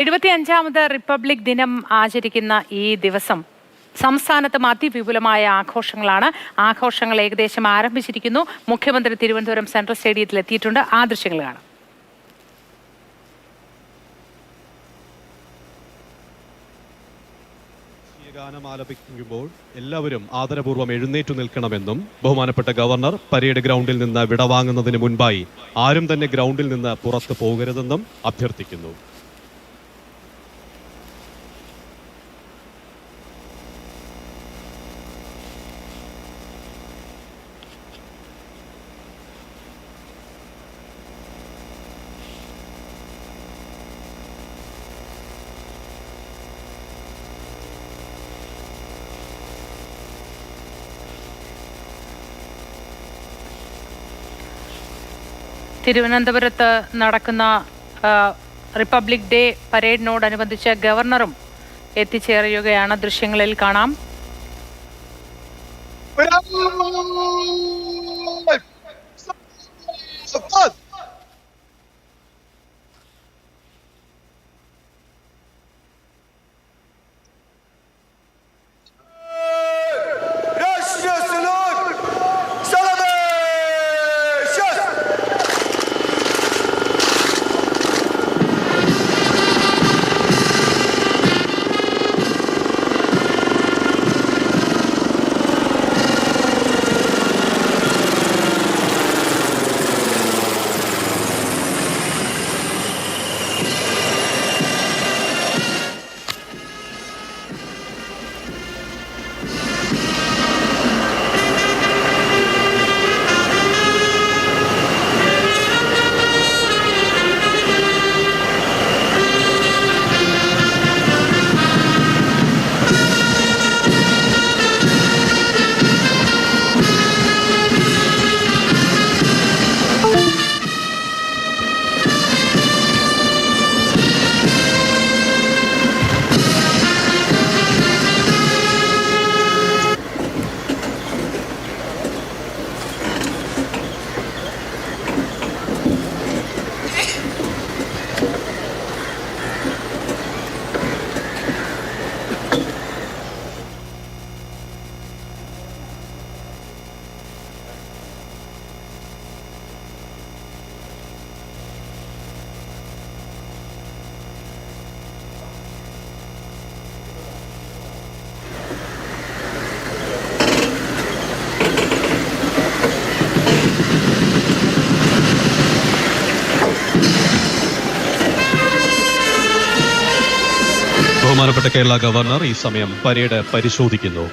75ാമത് republic ദിനം ആചരിക്കുന്ന ഈ ദിവസം സംസ്ഥാനത്തും അതിവിപുലമായ ആഘോഷങ്ങളാണ്. ആഘോഷങ്ങൾ ഏകദേശം ആരംഭിച്ചിരിക്കുന്നു. മുഖ്യമന്ത്രി തിരുവനന്തപുരം സെൻട്രൽ സ്റ്റേഡിയത്തിൽ എത്തിയിട്ടുണ്ട്. ആ ദൃശ്യങ്ങൾ കാണാം. ഗാനം ആലപിക്കുമ്പോൾ എല്ലാവരും ആദരപൂർവ്വം എഴുന്നേറ്റു നിൽക്കണമെന്നും ബഹുമാനപ്പെട്ട ഗവർണർ പരേഡ് ഗ്രൗണ്ടിൽ നിന്ന് വിടവാങ്ങുന്നതിന് മുൻപായി ആരും തന്നെ ഗ്രൗണ്ടിൽ നിന്ന് പുറത്തു പോകരുതെന്നും അഭ്യർത്ഥിക്കുന്നു. തിരുവനന്തപുരത്ത് നടക്കുന്ന റിപ്പബ്ലിക് ഡേ പരേഡിനോടനുബന്ധിച്ച് ഗവർണറും എത്തിച്ചേരുകയാണ്. ദൃശ്യങ്ങളിൽ കാണാം. ബഹുമാനപ്പെട്ട കേരള ഗവർണർ ഈ സമയം പരേഡ് പരിശോധിക്കുന്നു.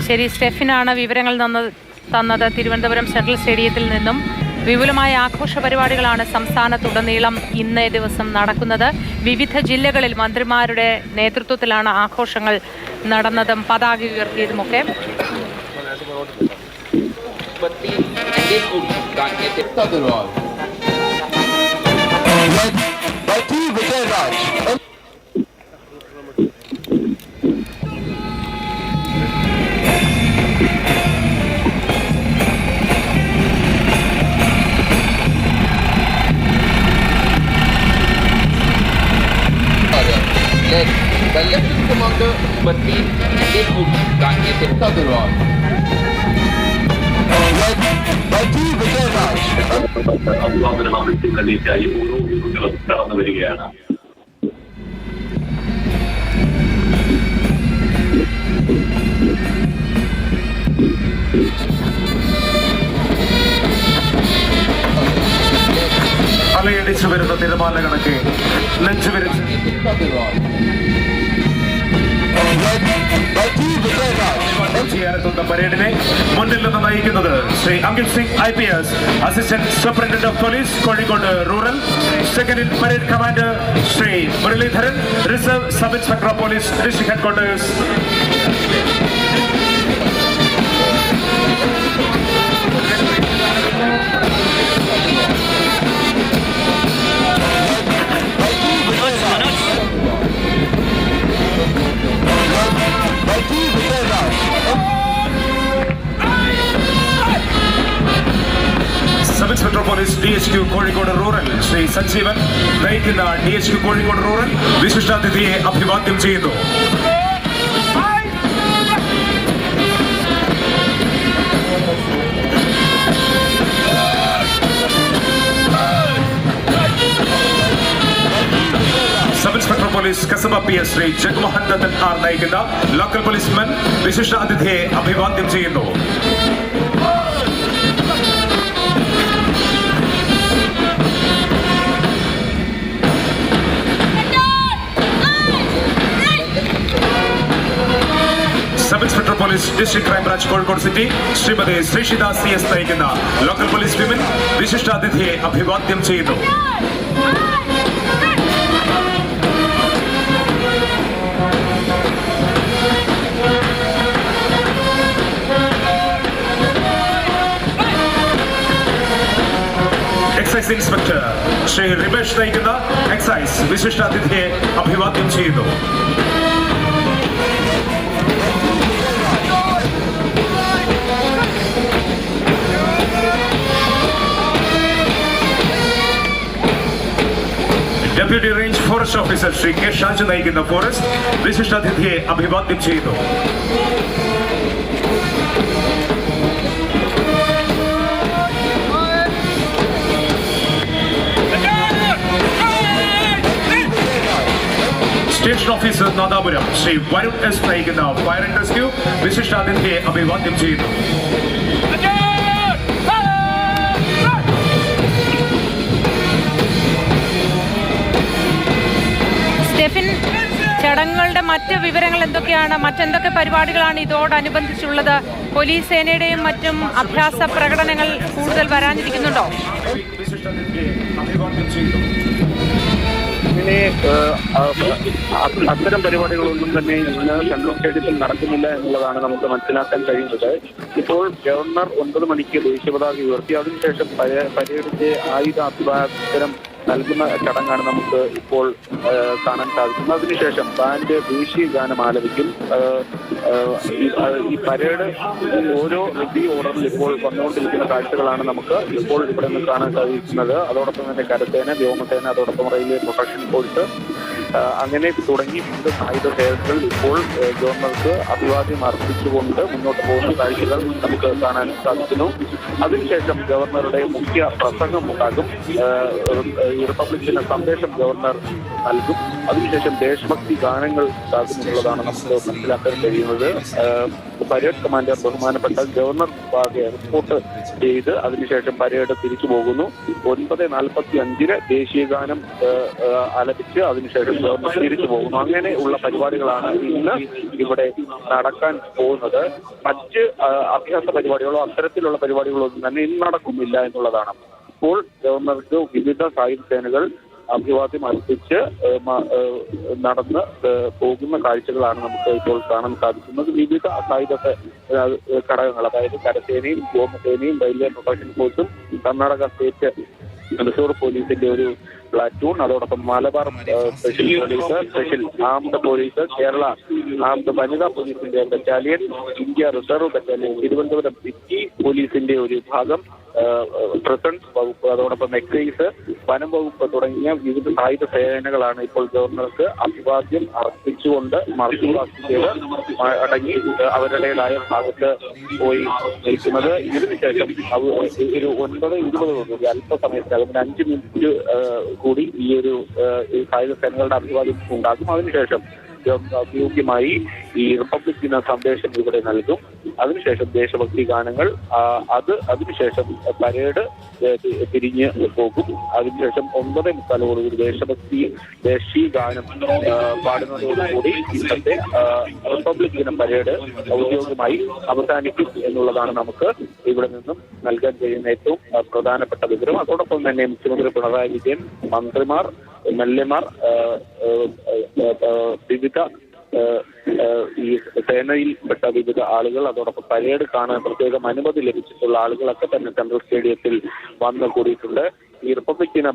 ശരി സ്റ്റെഫിനാണ് വിവരങ്ങൾ തന്നത് തിരുവനന്തപുരം സെൻട്രൽ സ്റ്റേഡിയത്തിൽ നിന്നും. വിപുലമായ ആഘോഷ പരിപാടികളാണ് സംസ്ഥാനത്തുടനീളം ഇന്നേ ദിവസം നടക്കുന്നത്. വിവിധ ജില്ലകളിൽ മന്ത്രിമാരുടെ നേതൃത്വത്തിലാണ് ആഘോഷങ്ങൾ നടന്നതും പതാക ഉയർത്തിയതുമൊക്കെ. The Lieutenant Commander Batin Dekut का नेतृत्व दौरान അഭിവാദനമർപ്പിക്കുന്നതിനായി ഓരോ വീടുകളും കടന്നു വരികയാണ്. അലയടിച്ചു വരുന്ന തിരമാല കണക്കെ നെഞ്ചുവിരിച്ച് പരേഡിനെ മുന്നിൽ നിന്ന് നയിക്കുന്നത് Shri Ankit Singh IPS, assistant superintendent of police Kozhikode rural. Second in parade commander Shri Muraleedharan, reserve sub inspector of police district headquarters. Sub inspector police DHQ Kozhikode rural Shri Sanjeevan നയിക്കുന്ന DHQ കോഴിക്കോട് റൂറൽ വിശിഷ്ടാതിഥിയെ അഭിവാദ്യം ചെയ്യുന്നു. Sub inspector police Kasaba PS Shri Jagmohan Dathan R നയിക്കുന്ന ലോക്കൽ പോലീസ്മാൻ വിശിഷ്ടാതിഥിയെ അഭിവാദ്യം ചെയ്യുന്നു. Sub inspector police district crime branch Kozhikode city Shrimati Shreeshitha CS നയിക്കുന്ന local police women വിശിഷ്ടാതിഥിയെ അഭിവാദ്യം ചെയ്യുന്നു. എക്സൈസ് ഇൻസ്പെക്ടർ ശ്രീ റിബേഷ് നയിക്കുന്ന എക്സൈസ് വിശിഷ്ടാതിഥിയെ അഭിവാദ്യം ചെയ്യുന്നു. Deputy range forest officer Shri K Shaju നയിക്കുന്ന ഫോറസ്റ്റ് വിശിഷ്ടാതിഥിയെ അഭിവാദ്യം ചെയ്യുന്നു. Station officer Nadapuram Shri Varun S നയിക്കുന്ന ഫയർ ആൻഡ് റെസ്ക്യൂ വിശിഷ്ടാതിഥിയെ അഭിവാദ്യം ചെയ്യുന്നു. സ്റ്റെഫിൻ, ചടങ്ങുകളുടെ മറ്റ് വിവരങ്ങൾ എന്തൊക്കെയാണ്? മറ്റെന്തൊക്കെ പരിപാടികളാണ് ഇതോടനുബന്ധിച്ചുള്ളത്? പോലീസ് സേനയുടെയും മറ്റും അഭ്യാസ പ്രകടനങ്ങൾ കൂടുതൽ വരാനിരിക്കുന്നുണ്ടോ? ഇങ്ങനെ അത്തരം പരിപാടികളൊന്നും തന്നെ ഇന്ന് സെൻട്രൽ സ്റ്റേഡിയത്തിൽ നടക്കുന്നില്ല എന്നുള്ളതാണ് നമുക്ക് മനസ്സിലാക്കാൻ കഴിയുന്നത്. ഇപ്പോൾ ഗവർണർ 9 മണിക്ക് ദേശീയ പതാക ഉയർത്തി അതിനുശേഷം പരേഡിന്റെ ആയുധാഭിവാദനം നൽകുന്ന ചടങ്ങാണ് നമുക്ക് ഇപ്പോൾ കാണാൻ സാധിക്കുന്നത്. അതിനുശേഷം ബാൻഡ് ദേശീയ ഗാനം ആലപിക്കും. ഈ പരേഡ് ഓരോ റെഡി ഓർഡറിൽ ഇപ്പോൾ വന്നുകൊണ്ടിരിക്കുന്ന കാഴ്ചകളാണ് നമുക്ക് ഇപ്പോൾ ഇവിടെ നിന്ന് കാണാൻ സാധിക്കുന്നത്. അതോടൊപ്പം തന്നെ കരസേന, വ്യോമസേന, അതോടൊപ്പം റെയിൽവേ പ്രൊട്ടക്ഷൻ ഫോഴ്സ് അങ്ങനെ തുടങ്ങി വിവിധ സായുധ സേനകൾ ഇപ്പോൾ ഗവർണർക്ക് അഭിവാദ്യം അർപ്പിച്ചുകൊണ്ട് മുന്നോട്ട് പോകുന്ന കാഴ്ചകൾ നമുക്ക് കാണാൻ സാധിക്കുന്നു. അതിനുശേഷം ഗവർണറുടെ മുഖ്യ പ്രസംഗം ഉണ്ടാകും. റിപ്പബ്ലിക് ദിന സന്ദേശം ഗവർണർ നൽകും. അതിനുശേഷം ദേശഭക്തി ഗാനങ്ങൾ ഉണ്ടാകുമെന്നുള്ളതാണ് നമുക്ക് മനസ്സിലാക്കാൻ കഴിയുന്നത്. പരേഡ് കമാൻഡർ ബഹുമാനപ്പെട്ട ഗവർണർ മുമ്പാകെ റിപ്പോർട്ട് ചെയ്ത് അതിനുശേഷം പരേഡ് തിരിച്ചു പോകുന്നു. 9:45 ദേശീയ ഗാനം ആലപിച്ച് അതിനുശേഷം ഗവർണർ തിരിച്ചു പോകുന്നു. അങ്ങനെയുള്ള പരിപാടികളാണ് ഇന്ന് ഇവിടെ നടക്കാൻ പോകുന്നത്. മറ്റ് അഭ്യാസ പരിപാടികളോ അത്തരത്തിലുള്ള പരിപാടികളോ ഒന്നും തന്നെ ഇന്ന് നടക്കുന്നില്ല എന്നുള്ളതാണ്. ഇപ്പോൾ ഗവർണർക്ക് വിവിധ സായുധ സേനകൾ അഭിവാദ്യം അർപ്പിച്ച് നടന്ന് പോകുന്ന കാഴ്ചകളാണ് നമുക്ക് ഇപ്പോൾ കാണാൻ സാധിക്കുന്നത്. വിവിധ സായുധ ഘടകങ്ങൾ, അതായത് കരസേനയും വ്യോമസേനയും റെയിൽവേ പ്രൊട്ടക്ഷൻ ഫോഴ്സും കർണാടക സ്റ്റേറ്റ് റിസർവ് പോലീസിന്റെ ഒരു പ്ലാറ്റൂൺ, അതോടൊപ്പം Malabar special police, special armed police, Kerala armed വനിതാ പോലീസിന്റെ battalion, India reserve battalion, Thiruvananthapuram city പോലീസിന്റെ ഒരു വിഭാഗം, പ്രസൻസ് വകുപ്പ്, അതോടൊപ്പം എക്സൈസ്, വനം വകുപ്പ് തുടങ്ങിയ വിവിധ സായുധ സേനകളാണ് ഇപ്പോൾ ഗവർണർക്ക് അഭിവാദ്യം അർപ്പിച്ചുകൊണ്ട് മാർച്ച് പാസ്റ്റ് ചെയ്ത് അടങ്ങി അവരുടേതായ ഭാഗത്ത് പോയി നിൽക്കുന്നത്. ഇതിനുശേഷം ഒരു 9:20 അല്പസമയത്തിനകം 5 മിനിറ്റ് കൂടി ഈ ഒരു സായുധ സേനകളുടെ അഭിവാദ്യം ഉണ്ടാകും. അതിനുശേഷം ഔദ്യോഗികമായി ഈ റിപ്പബ്ലിക് ദിന സന്ദേശം ഇവിടെ നൽകും. അതിനുശേഷം ദേശഭക്തി ഗാനങ്ങൾ, അതിനുശേഷം പരേഡ് തിരിഞ്ഞ് പോകും. അതിനുശേഷം 9:45 ദേശീയ ഗാനം പാടുന്നതോടുകൂടി ഇന്നത്തെ റിപ്പബ്ലിക് ദിന പരേഡ് ഔദ്യോഗികമായി അവസാനിക്കും എന്നുള്ളതാണ് നമുക്ക് ഇവിടെ നിന്നും നൽകാൻ കഴിയുന്ന ഏറ്റവും പ്രധാനപ്പെട്ട വിവരം. അതോടൊപ്പം തന്നെ മുഖ്യമന്ത്രി പിണറായി വിജയൻ, മന്ത്രിമാർ, MLA-മാർ, വിവിധ ഈ സേനയിൽപ്പെട്ട വിവിധ ആളുകൾ, അതോടൊപ്പം പരേഡ് കാണാൻ പ്രത്യേകം അനുമതി ലഭിച്ചിട്ടുള്ള ആളുകളൊക്കെ തന്നെ സെൻട്രൽ സ്റ്റേഡിയത്തിൽ വന്നു കൂടിയിട്ടുണ്ട്. ഈ റിപ്പബ്ലിക് ദിന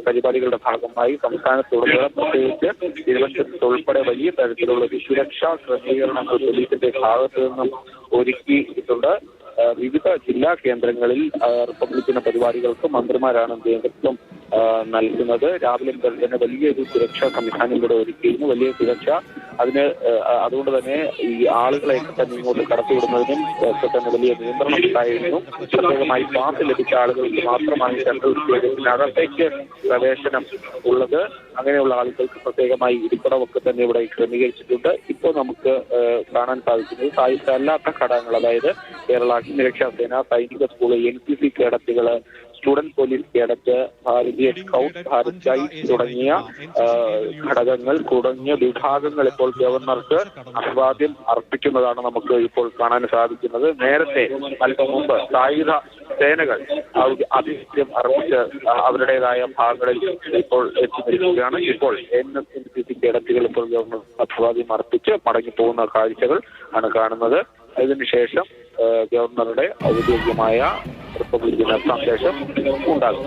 പരിപാടികളുടെ ഭാഗമായി സംസ്ഥാനത്തുടനീളം പ്രത്യേകിച്ച് തിരുവനന്തപുരത്ത് ഉൾപ്പെടെ വലിയ തരത്തിലുള്ള ഒരു സുരക്ഷാ ക്രമീകരണങ്ങൾ പോലീസിന്റെ ഭാഗത്തു നിന്നും ഒരുക്കിയിട്ടുണ്ട്. വിവിധ ജില്ലാ കേന്ദ്രങ്ങളിൽ റിപ്പബ്ലിക് ദിന പരിപാടികൾക്ക് മന്ത്രിമാരാണ് നേതൃത്വം നൽകുന്നത്. രാവിലെ മുതൽ തന്നെ വലിയൊരു സുരക്ഷാ സംവിധാനം ഇവിടെ ഒരുക്കിയിരുന്നു. വലിയ സുരക്ഷ, അതുകൊണ്ട് തന്നെ ഈ ആളുകളെയൊക്കെ തന്നെ ഇങ്ങോട്ട് കടത്തിവിടുന്നതിനും ഒക്കെ തന്നെ വലിയ നിയന്ത്രണം ഉണ്ടായിരുന്നു. പ്രത്യേകമായി പാസ് ലഭിച്ച ആളുകൾക്ക് മാത്രമായി സെൻട്രൽ സ്റ്റേഡിയത്തിനകത്തേക്ക് പ്രവേശനം ഉള്ളത്. അങ്ങനെയുള്ള ആളുകൾക്ക് പ്രത്യേകമായി ഇരിപ്പിടമൊക്കെ തന്നെ ഇവിടെ ക്രമീകരിച്ചിട്ടുണ്ട്. ഇപ്പോൾ നമുക്ക് കാണാൻ സാധിക്കുന്നത് സായുധ അല്ലാത്ത ഘടകങ്ങൾ, അതായത് കേരള അഗ്നിരക്ഷാ സേന, സൈനിക സ്കൂള്, NCC കേഡറ്റുകള്, സ്റ്റുഡന്റ് പോലീസ് കേഡറ്റ്, ഭാരതീയ സ്കൗട്ട്, ഭാരത് ഗൈഡ് തുടങ്ങിയ ഘടകങ്ങൾ തുടങ്ങിയ വിഭാഗങ്ങൾ ഇപ്പോൾ ഗവർണർക്ക് അഭിവാദ്യം അർപ്പിക്കുന്നതാണ് നമുക്ക് ഇപ്പോൾ കാണാൻ സാധിക്കുന്നത്. നേരത്തെ അല്പം മുമ്പ് സായുധ സേനകൾ ആതിഥ്യം അർപ്പിച്ച് അവരുടേതായ ഭാഗങ്ങളിൽ ഇപ്പോൾ എത്തി നിൽക്കുകയാണ്. ഇപ്പോൾ NCC കേഡറ്റുകൾ ഇപ്പോൾ ഗവർണർ അഭിവാദ്യം അർപ്പിച്ച് മടങ്ങി പോകുന്ന കാഴ്ചകൾ ആണ് കാണുന്നത്. അതിനുശേഷം ഗവർണറുടെ ഔദ്യോഗികമായ റിപ്പബ്ലിക് ദിന സന്ദേശം ഉണ്ടാകും.